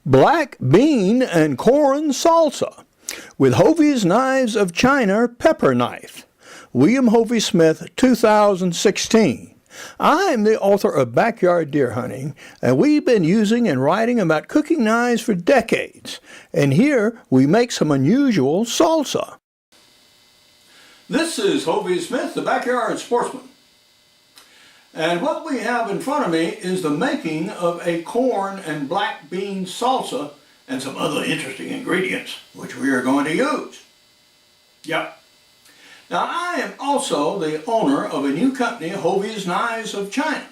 black bean and corn salsa with Hovey's Knives of China pepper knife. William Hovey Smith, 2016. I'm the author of Backyard Deer Hunting, and we've been using and writing about cooking knives for decades. And here we make some unusual salsa. This is Hovey Smith, the Backyard Sportsman. And what we have in front of me is the making of a corn and black bean salsa and some other interesting ingredients which we are going to use. Yep. Now I am also the owner of a new company, Hovey's Knives of China.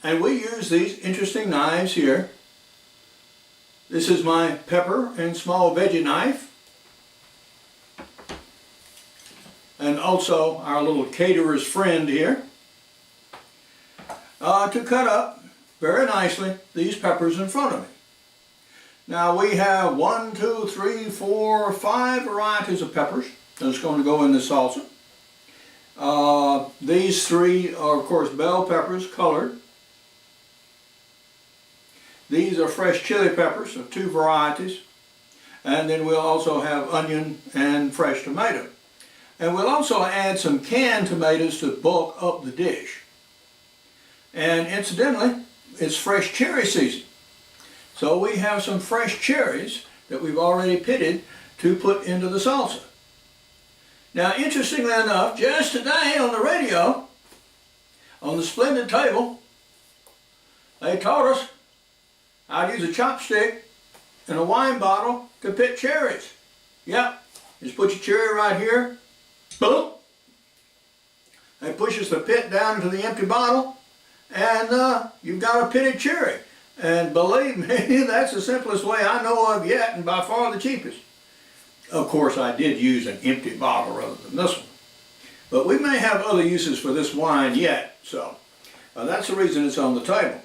And we use these interesting knives here. This is my pepper and small veggie knife. And also our little caterer's friend here, to cut up very nicely these peppers in front of me. Now we have 1, 2, 3, 4, 5 varieties of peppers that's going to go in the salsa. These three are of course bell peppers, colored. These are fresh chili peppers of 2 varieties. And then we'll also have onion and fresh tomato. And we'll also add some canned tomatoes to bulk up the dish. And incidentally, it's fresh cherry season. So we have some fresh cherries that we've already pitted to put into the salsa. Now, interestingly enough, just today on the radio, on the Splendid Table, they taught us how to use a chopstick and a wine bottle to pit cherries. Yep, just put your cherry right here. Boom! It pushes the pit down into the empty bottle, and you've got a pitted cherry. And believe me, that's the simplest way I know of yet, and by far the cheapest. Of course, I did use an empty bottle rather than this one. But we may have other uses for this wine yet, so that's the reason it's on the table.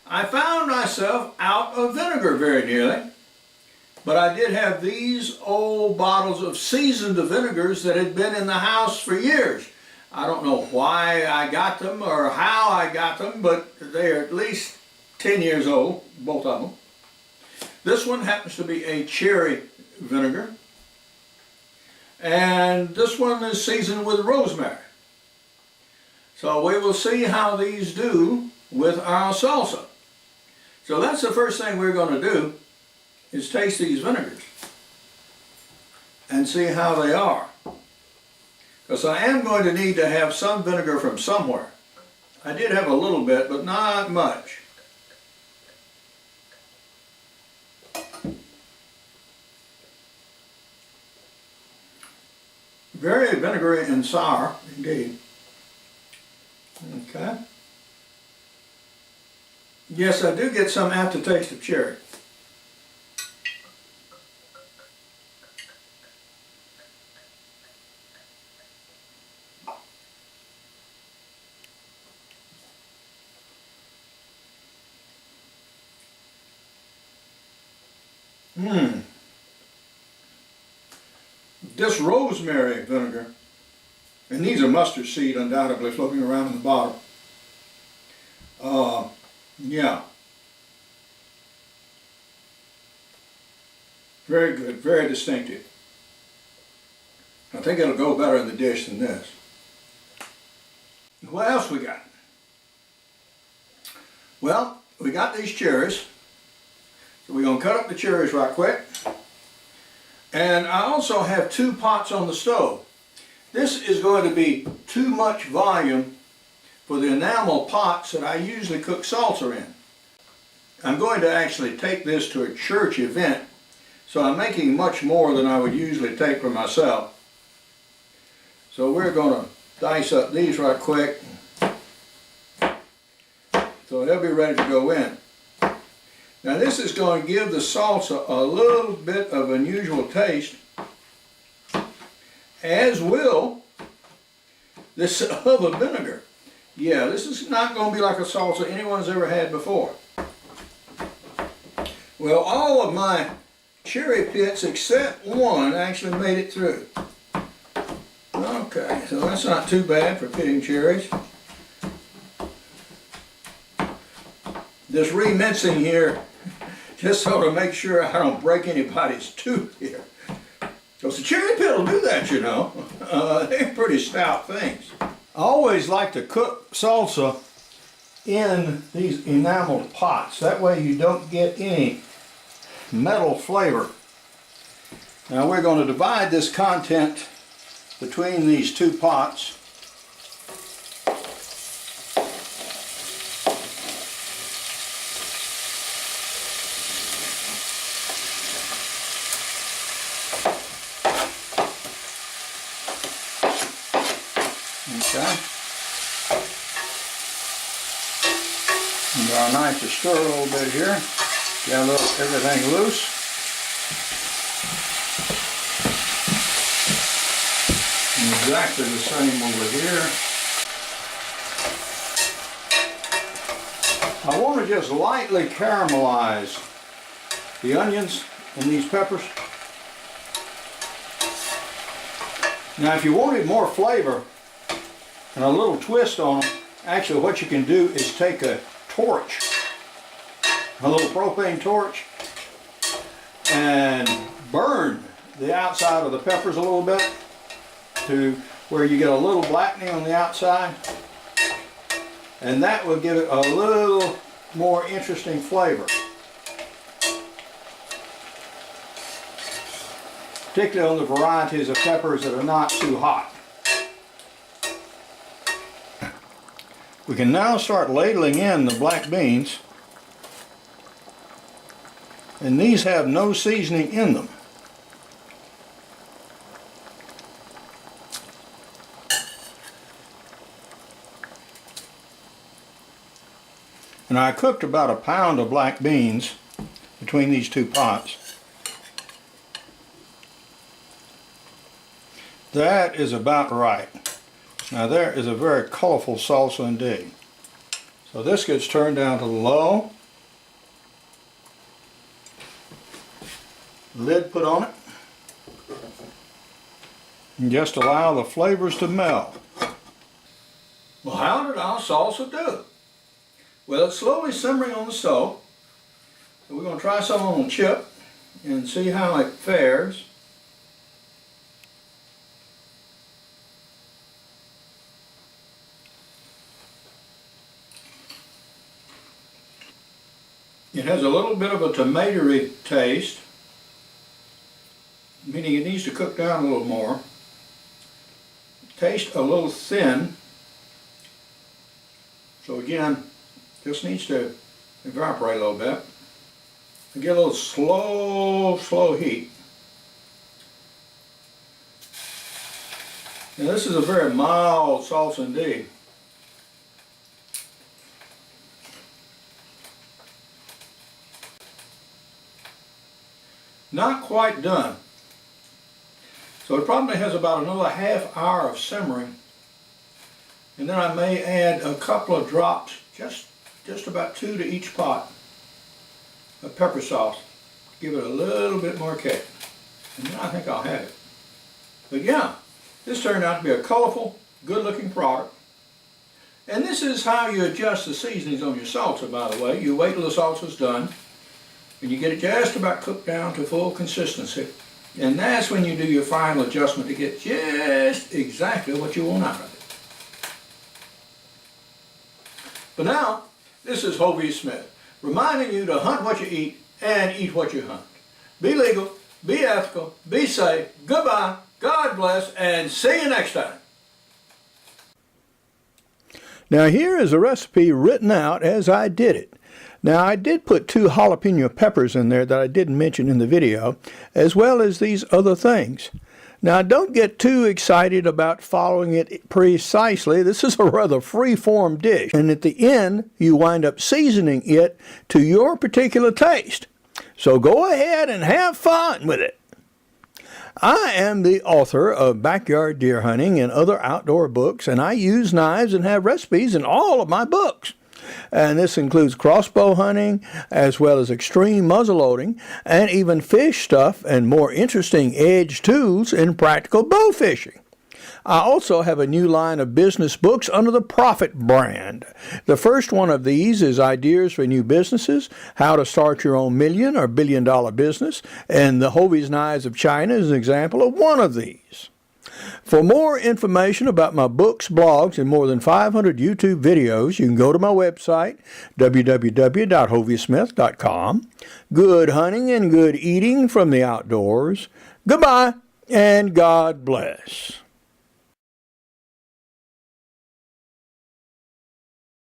I found myself out of vinegar very nearly. But I did have these old bottles of seasoned vinegars that had been in the house for years. I don't know why I got them or how I got them, but they are at least 10 years old, both of them. This one happens to be a cherry vinegar. And this one is seasoned with rosemary. So we will see how these do with our salsa. So that's the first thing we're going to do, is taste these vinegars and see how they are. Because I am going to need to have some vinegar from somewhere. I did have a little bit, but not much. Very vinegary and sour indeed. Okay. Yes, I do get some aftertaste of cherry. This rosemary vinegar, and these are mustard seed undoubtedly floating around in the bottle. Yeah. Very good, very distinctive. I think it'll go better in the dish than this. What else we got? Well, we got these cherries. So we're going to cut up the cherries right quick. And I also have 2 pots on the stove. This is going to be too much volume for the enamel pots that I usually cook salsa in. I'm going to actually take this to a church event, so I'm making much more than I would usually take for myself. So we're going to dice up these right quick, so they'll be ready to go in. Now this is going to give the salsa a little bit of unusual taste, as will this other vinegar. Yeah, this is not going to be like a salsa anyone's ever had before. Well, all of my cherry pits except one actually made it through. Okay, so that's not too bad for pitting cherries. this remincing here, just so to make sure I don't break anybody's tooth here. Because the cherry pit will do that, you know. They're pretty stout things. I always like to cook salsa in these enameled pots. That way you don't get any metal flavor. Now we're going to divide this content between these two pots. Okay. Use our knife to stir a little bit here. Get everything loose. And exactly the same over here. I want to just lightly caramelize the onions and these peppers. Now if you wanted more flavor and a little twist on them, actually what you can do is take a torch, a little propane torch, and burn the outside of the peppers a little bit to where you get a little blackening on the outside, and that will give it a little more interesting flavor, particularly on the varieties of peppers that are not too hot. We can now start ladling in the black beans, and these have no seasoning in them. And I cooked about a pound of black beans between these two pots. That is about right. Now there is a very colorful salsa indeed. So this gets turned down to low. Lid put on it. And just allow the flavors to meld. Well, how did our salsa do? Well, it's slowly simmering on the stove. So we're going to try some on the chip and see how it fares. It has a little bit of a tomatoey taste, meaning it needs to cook down a little more. Taste a little thin. So again, just needs to evaporate a little bit. And get a little slow heat. Now this is a very mild salsa indeed. Not quite done. So it probably has about another half hour of simmering. And then I may add a couple of drops, just about 2 to each pot, of pepper sauce. Give it a little bit more kick. And then I think I'll have it. But yeah, this turned out to be a colorful, good looking product. And this is how you adjust the seasonings on your salsa, by the way. You wait till the salsa's done. And you get it just about cooked down to full consistency. And that's when you do your final adjustment to get just exactly what you want out of it. But now, this is Hovey Smith, reminding you to hunt what you eat and eat what you hunt. Be legal, be ethical, be safe, goodbye, God bless, and see you next time. Now here is a recipe written out as I did it. Now I did put 2 jalapeno peppers in there that I didn't mention in the video, as well as these other things. Now don't get too excited about following it precisely. This is a rather free-form dish, and at the end you wind up seasoning it to your particular taste. So go ahead and have fun with it. I am the author of Backyard Deer Hunting and other outdoor books, and I use knives and have recipes in all of my books. And this includes crossbow hunting, as well as extreme muzzleloading, and even fish stuff and more interesting edge tools in practical bow fishing. I also have a new line of business books under the Profit brand. The first one of these is Ideas for New Businesses, How to Start Your Own Million or Billion Dollar Business, and the Hovey's Knives of China is an example of one of these. For more information about my books, blogs, and more than 500 YouTube videos, you can go to my website, www.hoveysmith.com. Good hunting and good eating from the outdoors. Goodbye, and God bless.